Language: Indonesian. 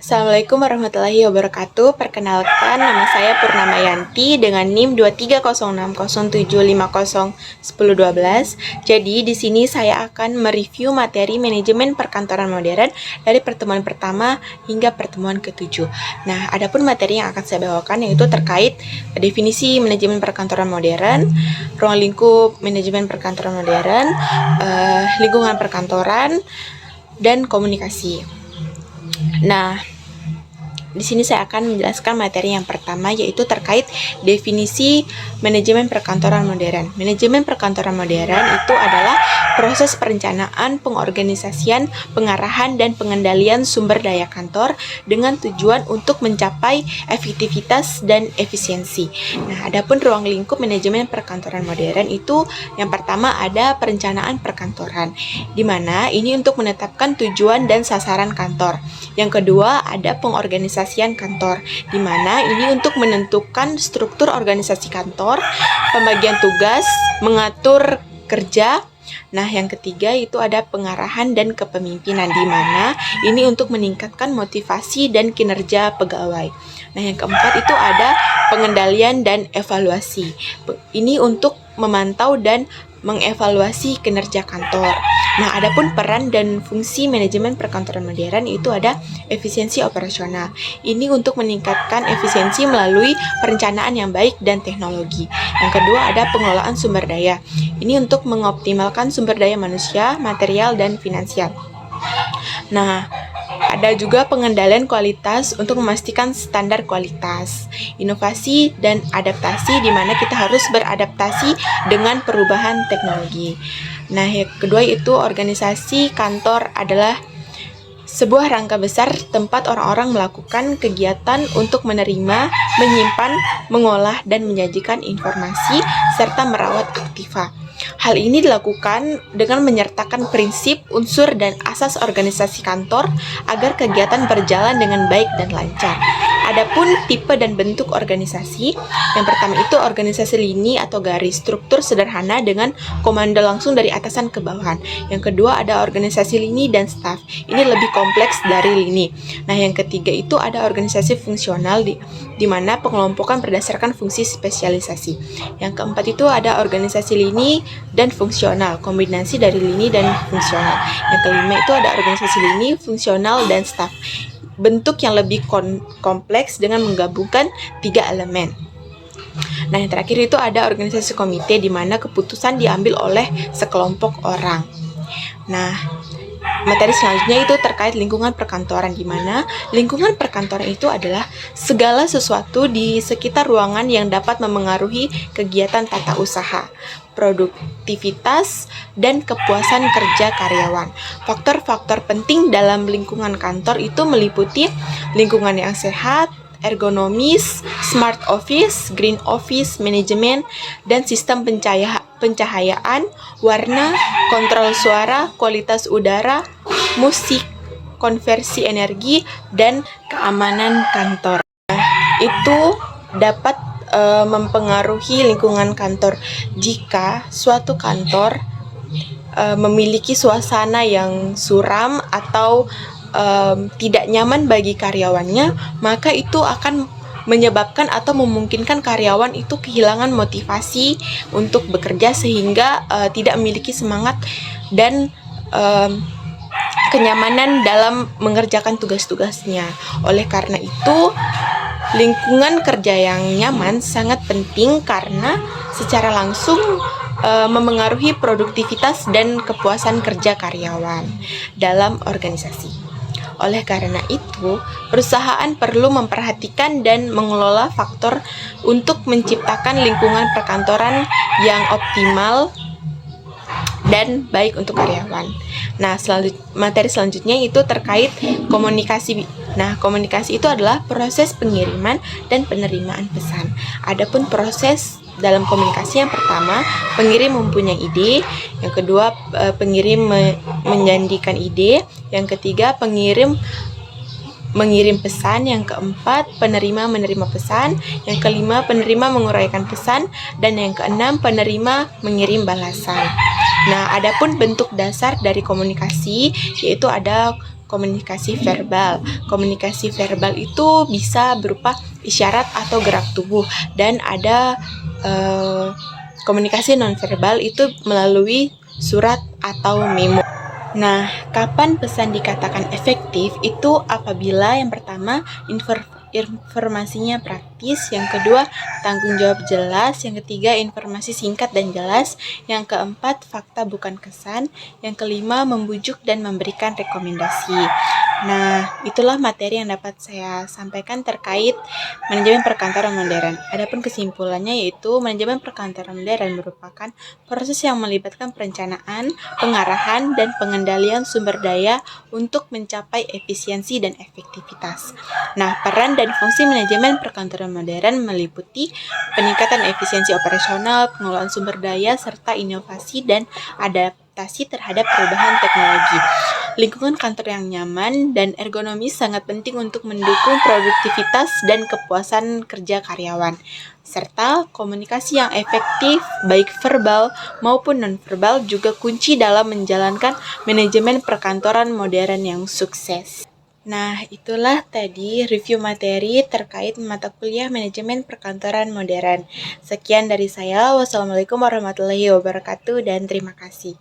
Assalamualaikum warahmatullahi wabarakatuh. Perkenalkan, nama saya Purnamayanti dengan NIM 2306075010112. Jadi di sini saya akan mereview materi manajemen perkantoran modern dari pertemuan pertama hingga pertemuan ke-7. Nah, adapun materi yang akan saya bawakan yaitu terkait definisi manajemen perkantoran modern, ruang lingkup manajemen perkantoran modern, lingkungan perkantoran, dan komunikasi. Nah, di sini saya akan menjelaskan materi yang pertama yaitu terkait definisi manajemen perkantoran modern. Manajemen perkantoran modern itu adalah proses perencanaan, pengorganisasian, pengarahan, dan pengendalian sumber daya kantor dengan tujuan untuk mencapai efektivitas dan efisiensi. Nah, adapun ruang lingkup manajemen perkantoran modern itu yang pertama ada perencanaan perkantoran, di mana ini untuk menetapkan tujuan dan sasaran kantor. Yang kedua ada pengorganisasian kantor, di mana ini untuk menentukan struktur organisasi kantor, pembagian tugas, mengatur kerja. Nah, yang ketiga itu ada pengarahan dan kepemimpinan, di mana ini untuk meningkatkan motivasi dan kinerja pegawai. Nah, yang keempat itu ada pengendalian dan evaluasi. Ini untuk memantau dan mengevaluasi kinerja kantor. Nah, adapun peran dan fungsi manajemen perkantoran modern itu ada efisiensi operasional. Ini untuk meningkatkan efisiensi melalui perencanaan yang baik dan teknologi. Yang kedua ada pengelolaan sumber daya. Ini untuk mengoptimalkan sumber daya manusia, material, dan finansial. Nah, ada juga pengendalian kualitas untuk memastikan standar kualitas, inovasi, dan adaptasi, di mana kita harus beradaptasi dengan perubahan teknologi. Nah, yang kedua itu organisasi kantor adalah sebuah rangka besar tempat orang-orang melakukan kegiatan untuk menerima, menyimpan, mengolah, dan menyajikan informasi, serta merawat aktiva. Hal ini dilakukan dengan menyertakan prinsip, unsur, dan asas organisasi kantor agar kegiatan berjalan dengan baik dan lancar. Adapun tipe dan bentuk organisasi, yang pertama itu organisasi lini atau garis, struktur sederhana dengan komando langsung dari atasan ke bawahan. Yang kedua ada organisasi lini dan staf, ini lebih kompleks dari lini. Nah, yang ketiga itu ada organisasi fungsional di mana pengelompokan berdasarkan fungsi spesialisasi. Yang keempat itu ada organisasi lini dan fungsional, kombinasi dari lini dan fungsional. Yang kelima itu ada organisasi lini, fungsional, dan staf, bentuk yang lebih kompleks dengan menggabungkan 3 elemen. Nah, yang terakhir itu ada organisasi komite, di mana keputusan diambil oleh sekelompok orang. Nah, materi selanjutnya itu terkait lingkungan perkantoran, di mana lingkungan perkantoran itu adalah segala sesuatu di sekitar ruangan yang dapat memengaruhi kegiatan tata usaha, produktivitas, dan kepuasan kerja karyawan. Faktor-faktor penting dalam lingkungan kantor itu meliputi lingkungan yang sehat, ergonomis, smart office, green office, manajemen, dan sistem pencahayaan, warna, kontrol suara, kualitas udara, musik, konversi energi, dan keamanan kantor. Itu dapat mempengaruhi lingkungan kantor. Jika suatu kantor memiliki suasana yang suram atau tidak nyaman bagi karyawannya, maka itu akan menyebabkan atau memungkinkan karyawan itu kehilangan motivasi untuk bekerja, sehingga tidak memiliki semangat dan kenyamanan dalam mengerjakan tugas-tugasnya. Oleh karena itu, lingkungan kerja yang nyaman sangat penting karena secara langsung memengaruhi produktivitas dan kepuasan kerja karyawan dalam organisasi. Oleh karena itu, perusahaan perlu memperhatikan dan mengelola faktor untuk menciptakan lingkungan perkantoran yang optimal dan baik untuk karyawan. Nah, materi selanjutnya itu terkait komunikasi. Nah, komunikasi itu adalah proses pengiriman dan penerimaan pesan. Adapun proses dalam komunikasi, yang pertama, pengirim mempunyai ide, yang kedua, pengirim menjanjikan ide, yang ketiga, pengirim mengirim pesan, yang keempat, penerima menerima pesan, yang kelima, penerima menguraikan pesan, dan yang keenam, penerima mengirim balasan. Nah, adapun bentuk dasar dari komunikasi yaitu ada komunikasi verbal. Komunikasi verbal itu bisa berupa isyarat atau gerak tubuh, dan ada komunikasi nonverbal itu melalui surat atau memo. Nah, kapan pesan dikatakan efektif itu apabila yang pertama informasinya praktis, yang kedua tanggung jawab jelas, yang ketiga informasi singkat dan jelas, yang keempat fakta bukan kesan, yang kelima membujuk dan memberikan rekomendasi. Nah, itulah materi yang dapat saya sampaikan terkait manajemen perkantoran modern. Adapun kesimpulannya yaitu manajemen perkantoran modern merupakan proses yang melibatkan perencanaan, pengarahan, dan pengendalian sumber daya untuk mencapai efisiensi dan efektivitas. Nah, peran dan fungsi manajemen perkantoran modern meliputi peningkatan efisiensi operasional, pengelolaan sumber daya, serta inovasi dan adaptasi terhadap perubahan teknologi. Lingkungan kantor yang nyaman dan ergonomis sangat penting untuk mendukung produktivitas dan kepuasan kerja karyawan, serta komunikasi yang efektif baik verbal maupun nonverbal juga kunci dalam menjalankan manajemen perkantoran modern yang sukses. Nah, itulah tadi review materi terkait mata kuliah manajemen perkantoran modern. Sekian dari saya. Wassalamualaikum warahmatullahi wabarakatuh dan terima kasih.